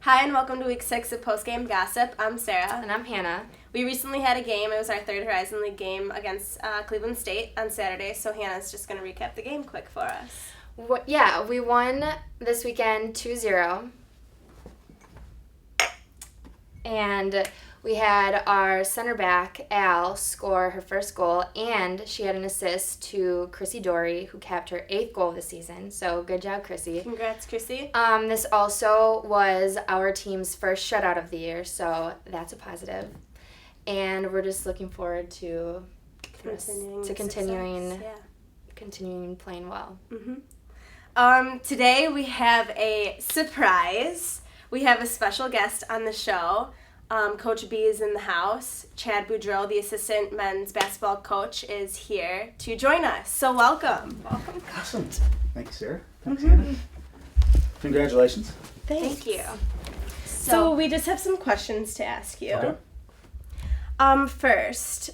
Hi, and welcome to Week 6 of Postgame Gossip. I'm Sarah. And I'm Hannah. We recently had a game. It was our third Horizon League game against Cleveland State on Saturday, so Hannah's just going to recap the game quick for us. We won this weekend 2-0. And we had our center back, Al, score her first goal, and she had an assist to Chrissy Dory, who capped her 8th goal of the season. So good job, Chrissy. Congrats, Chrissy. This also was our team's first shutout of the year, so that's a positive. And we're just looking forward to continuing playing well. Mm-hmm. Today we have a surprise. We have a special guest on the show. Coach B is in the house. Chad Boudreau, the assistant men's basketball coach, is here to join us. So welcome. Welcome. Awesome. Thank you, Sarah. Thanks, Hannah. Congratulations. Thank you. So So we just have some questions to ask you. Okay. First,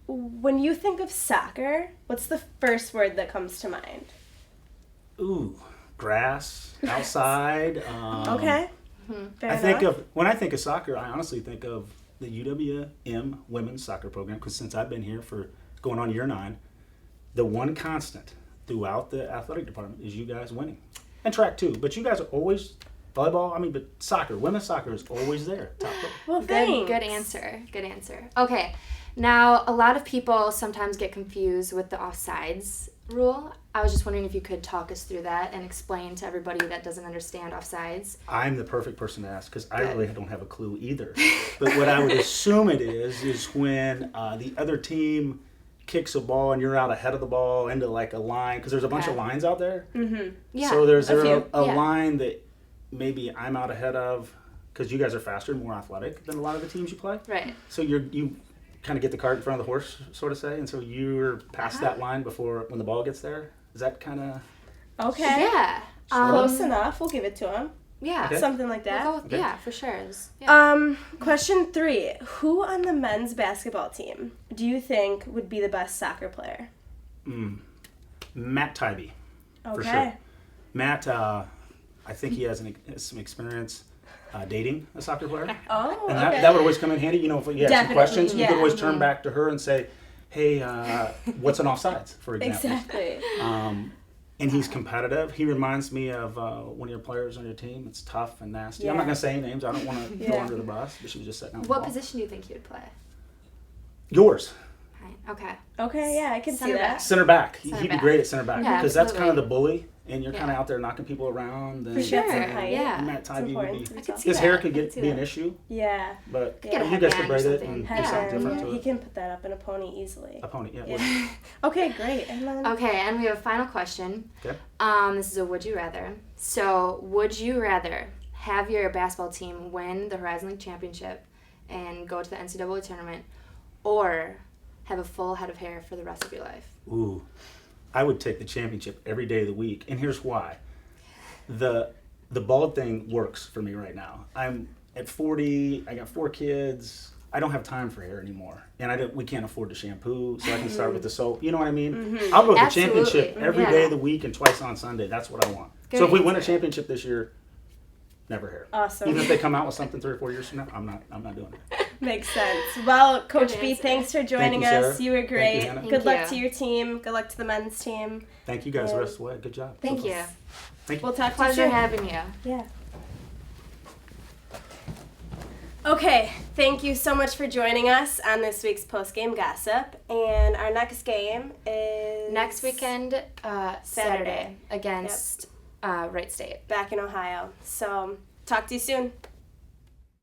when you think of soccer, what's the first word that comes to mind? Ooh, grass, outside. Okay. Fair When I think of soccer, I honestly think of the UWM women's soccer program, because since I've been here for going on year 9, the one constant throughout the athletic department is you guys winning. And track too, but you guys are always, volleyball, but soccer, women's soccer is always there. Top of. Well, thanks. Good answer. Okay, now a lot of people sometimes get confused with the offsides rule. I was just wondering if you could talk us through that and explain to everybody that doesn't understand offsides. I'm the perfect person to ask, because I really don't have a clue either. But what I would assume it is when the other team kicks a ball and you're out ahead of the ball into like a line, because there's a bunch of lines out there. Mm-hmm. Yeah. So there's a a few. line that maybe I'm out ahead of, because you guys are faster and more athletic than a lot of the teams you play. Right. So you kind of get the cart in front of the horse, sort of say, and so you're past that line before when the ball gets there. Is that kind of Okay. Yeah. Close enough. We'll give it to him. Yeah. Okay. Something like that. We'll go with- Okay. Yeah, for sure. Yeah. Question 3. Who on the men's basketball team do you think would be the best soccer player? Matt Tybee, Okay. for sure. Matt, I think he has some experience dating a soccer player. Oh, And okay. that would always come in handy. You know, if you had some Definitely, questions, you yeah. could always turn back to her and say, hey, what's an offsides, for example? Exactly. And he's competitive. He reminds me of one of your players on your team. It's tough and nasty. I'm Yeah. not going to say any names. I don't want to go Yeah. under the bus, but she was just sitting on the What ball. position do you think he would play? Yours. Right. Okay. Okay, yeah, I can see Center that. back. Center back. Center He'd be back. great at center back, Yeah, because that's kind of the absolutely. bully, and you're Yeah. kind of out there knocking people around. And For sure. Height. Yeah. Matt It's Tybee would important. be. I could see His that. hair I could could see be an that. issue, Yeah. but Get a you guys headband could or braid it something. and do Headband, something different yeah. to He it. can put that up in a pony easily. A pony, yeah. Yeah. Okay, great. And then Okay, and we have a final question. Okay. This is a would you rather. So, would you rather have your basketball team win the Horizon League Championship and go to the NCAA tournament, or have a full head of hair for the rest of your life? Ooh, I would take the championship every day of the week, and here's why. The bald thing works for me right now. I'm at 40. I got 4 kids. I don't have time for hair anymore, and we can't afford to shampoo, so I can start with the soap. You know what I mean? I'll go with the Absolutely. championship every Yeah. day of the week and twice on Sunday. That's what I want. Good So if we win a answer. championship this year, never hair. Awesome. Even if they come out with something 3 or 4 years from now, I'm not doing it. Makes sense. Well, Coach B, answer. thanks for joining Thank you, us. Sarah. You were Thank you, great. Hannah. Good Thank luck you. to your team. Good luck to the men's team. Thank you guys the Yeah. rest of the way. Good job. Thank you. Thank you. We'll talk to you Pleasure soon. having you. Yeah. Okay, thank you so much for joining us on this week's post-game gossip. And our next game is Next weekend, Saturday, against Wright State. back in Ohio. So, talk to you soon.